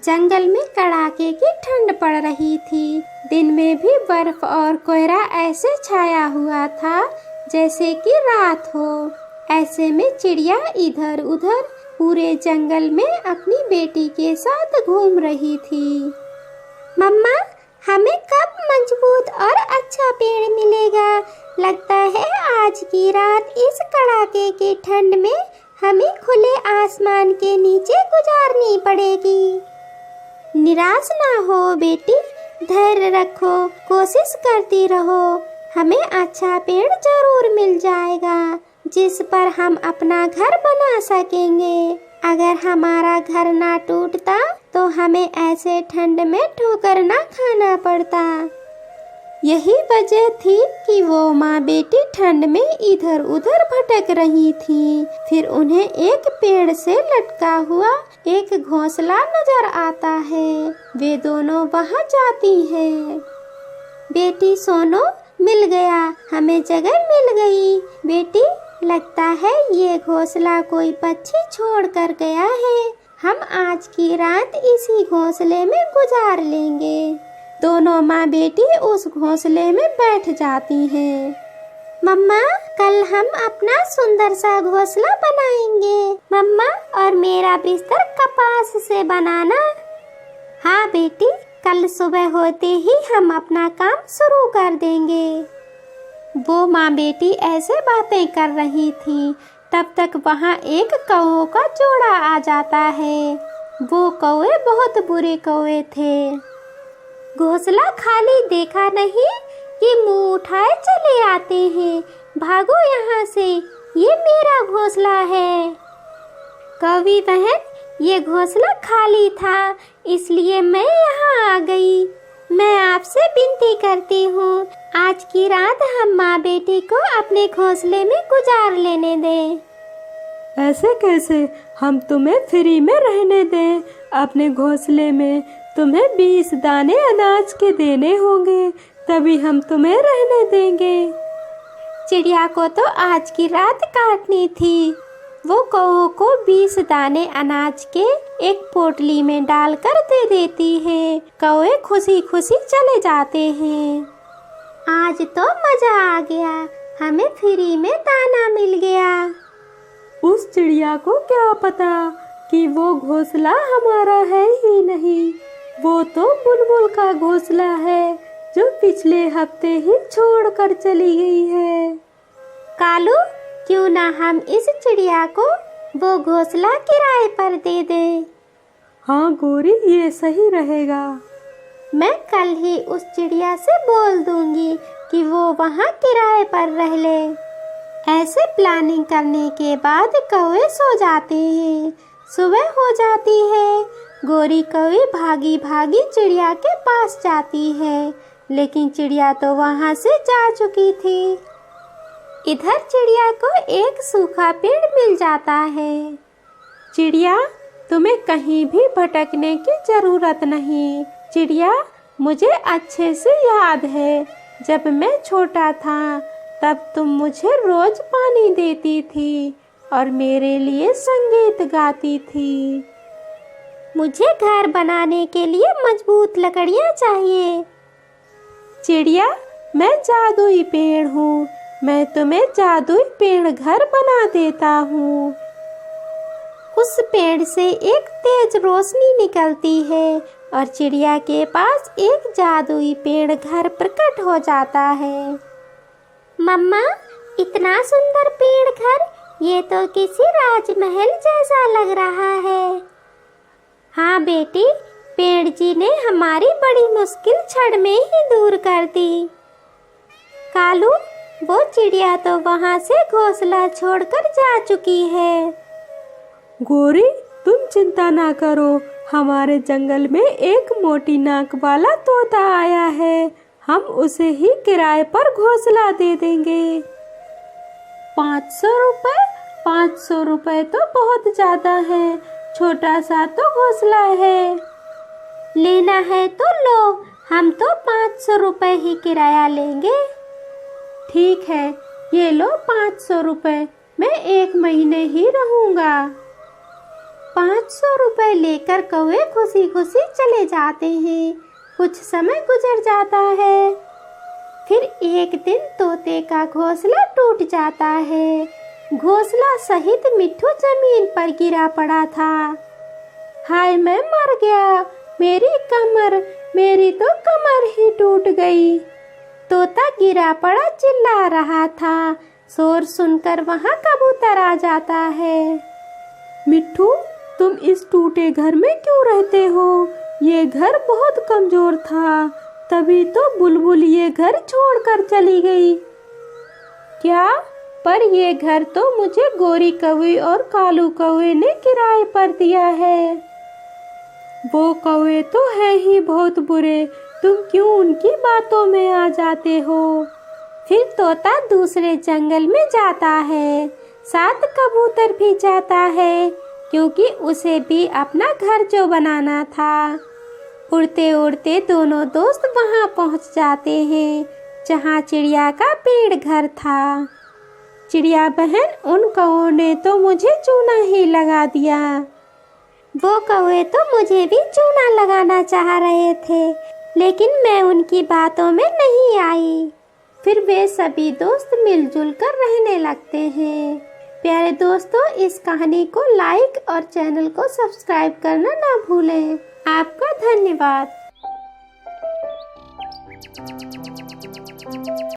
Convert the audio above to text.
जंगल में कड़ाके की ठंड पड़ रही थी। दिन में भी बर्फ और कोहरा ऐसे छाया हुआ था जैसे कि रात हो। ऐसे में चिड़िया इधर उधर पूरे जंगल में अपनी बेटी के साथ घूम रही थी। मम्मा, हमें कब मजबूत और अच्छा पेड़ मिलेगा? लगता है आज की रात इस कड़ाके की ठंड में हमें खुले आसमान के नीचे गुजारनी पड़ेगी। निराश ना हो बेटी, धैर्य रखो, कोशिश करती रहो। हमें अच्छा पेड़ जरूर मिल जाएगा जिस पर हम अपना घर बना सकेंगे। अगर हमारा घर ना टूटता तो हमें ऐसे ठंड में ठोकर ना खाना पड़ता। यही वजह थी कि वो माँ बेटी ठंड में इधर उधर भटक रही थी। फिर उन्हें एक पेड़ से लटका हुआ एक घोंसला नजर आता है। वे दोनों वहाँ जाती हैं। बेटी सोनो, मिल गया, हमें जगह मिल गई। बेटी, लगता है ये घोंसला कोई पक्षी छोड़ कर गया है। हम आज की रात इसी घोंसले में गुजार लेंगे। दोनों माँ बेटी उस घोंसले में बैठ जाती हैं। मम्मा, कल हम अपना सुंदर सा घोंसला बनाएंगे। मम्मा, और मेरा बिस्तर कपास से बनाना। हाँ बेटी, कल सुबह होते ही हम अपना काम शुरू कर देंगे। वो माँ बेटी ऐसे बातें कर रही थी, तब तक वहाँ एक कौओं का जोड़ा आ जाता है। वो कौवे बहुत बुरे कौवे थे। घोंसला खाली देखा नहीं कि मुंह उठाए चले आते हैं। भागो यहाँ से, ये मेरा घोंसला है। कौवी बहन, ये घोंसला खाली था इसलिए मैं यहाँ आ गई। मैं आपसे विनती करती हूँ, आज की रात हम माँ बेटी को अपने घोंसले में गुजार लेने दें। ऐसे कैसे? हम तुम्हें फ्री में रहने दें अपने घोंसले में? तुम्हें 20 दाने अनाज के देने होंगे, तभी हम तुम्हें रहने देंगे। चिड़िया को तो आज की रात काटनी थी। वो कौओं को 20 दाने अनाज के एक पोटली में डालकर दे देती है। कौवे खुशी खुशी चले जाते हैं। आज तो मजा आ गया, हमें फ्री में दाना मिल गया। उस चिड़िया को क्या पता कि वो घोंसला हमारा है ही नहीं। वो तो बुलबुल का घोंसला है जो पिछले हफ्ते ही छोड़कर चली गई है। कालू, क्यों ना हम इस चिड़िया को वो घोंसला किराए पर दे दें? हाँ गोरी, ये सही रहेगा। मैं कल ही उस चिड़िया से बोल दूंगी कि वो वहाँ किराए पर रह ले। ऐसे प्लानिंग करने के बाद कौवे सो जाते हैं। सुबह हो जाती है। गोरी कौवी भागी भागी चिड़िया के पास जाती है, लेकिन चिड़िया तो वहाँ से जा चुकी थी। इधर चिड़िया को एक सूखा पेड़ मिल जाता है। चिड़िया, तुम्हें कहीं भी भटकने की जरूरत नहीं। चिड़िया, मुझे अच्छे से याद है, जब मैं छोटा था तब तुम मुझे रोज पानी देती थी और मेरे लिए संगीत गाती थी। मुझे घर बनाने के लिए मजबूत लकड़ियाँ चाहिए। चिड़िया, मैं जादुई पेड़ हूँ। मैं तुम्हें जादुई पेड़ घर बना देता हूँ। उस पेड़ से एक तेज रोशनी निकलती है और चिड़िया के पास एक जादुई पेड़ घर प्रकट हो जाता है। मम्मा, इतना सुंदर पेड़ घर, ये तो किसी राजमहल जैसा लग रहा है। हाँ बेटी, पेड़ जी ने हमारी बड़ी मुश्किल क्षण में ही दूर कर दी। कालू, वो चिड़िया तो वहाँ से घोंसला छोड़कर जा चुकी है। गोरी, तुम चिंता ना करो, हमारे जंगल में एक मोटी नाक वाला तोता आया है। हम उसे ही किराए पर घोंसला दे देंगे। 500 रुपए? 500 रुपए तो बहुत ज्यादा है। छोटा सा तो घोंसला है। लेना है तो लो, हम तो 500 रुपए ही किराया लेंगे। ठीक है, ये लो 500 रुपए। मैं 1 महीने ही रहूँगा। 500 रुपए लेकर कौवे खुशी खुशी चले जाते हैं। कुछ समय गुजर जाता है। फिर एक दिन तोते का घोंसला टूट जाता है। घोंसला सहित मिट्ठू जमीन पर गिरा पड़ा था। हाय, मैं मर गया, मेरी तो कमर ही टूट गई। तोता गिरा पड़ा चिल्ला रहा था। शोर सुनकर वहाँ कबूतर आ जाता है। मिट्ठू, तुम इस टूटे घर में क्यों रहते हो? ये घर बहुत कमजोर था, तभी तो बुलबुल ये घर छोड़कर चली गई। क्या? पर ये घर तो मुझे गोरी कौवे और कालू कौवे ने किराए पर दिया है। वो कौवे तो है ही बहुत बुरे, तुम क्यों उनकी बातों में आ जाते हो? फिर तोता दूसरे जंगल में जाता है। साथ कबूतर भी जाता है, क्योंकि उसे भी अपना घर जो बनाना था। उड़ते उड़ते दोनों दोस्त वहां पहुंच जाते हैं, जहां चिड़िया का पेड़ घर था। चिड़िया बहन, उन कौवों ने तो मुझे चूना ही लगा दिया। वो कौवे तो मुझे भी चूना लगाना चाह रहे थे, लेकिन मैं उनकी बातों में नहीं आई। फिर वे सभी दोस्त मिलजुल कर रहने लगते हैं। प्यारे दोस्तों, इस कहानी को लाइक और चैनल को सब्सक्राइब करना ना भूलें। आपका धन्यवाद।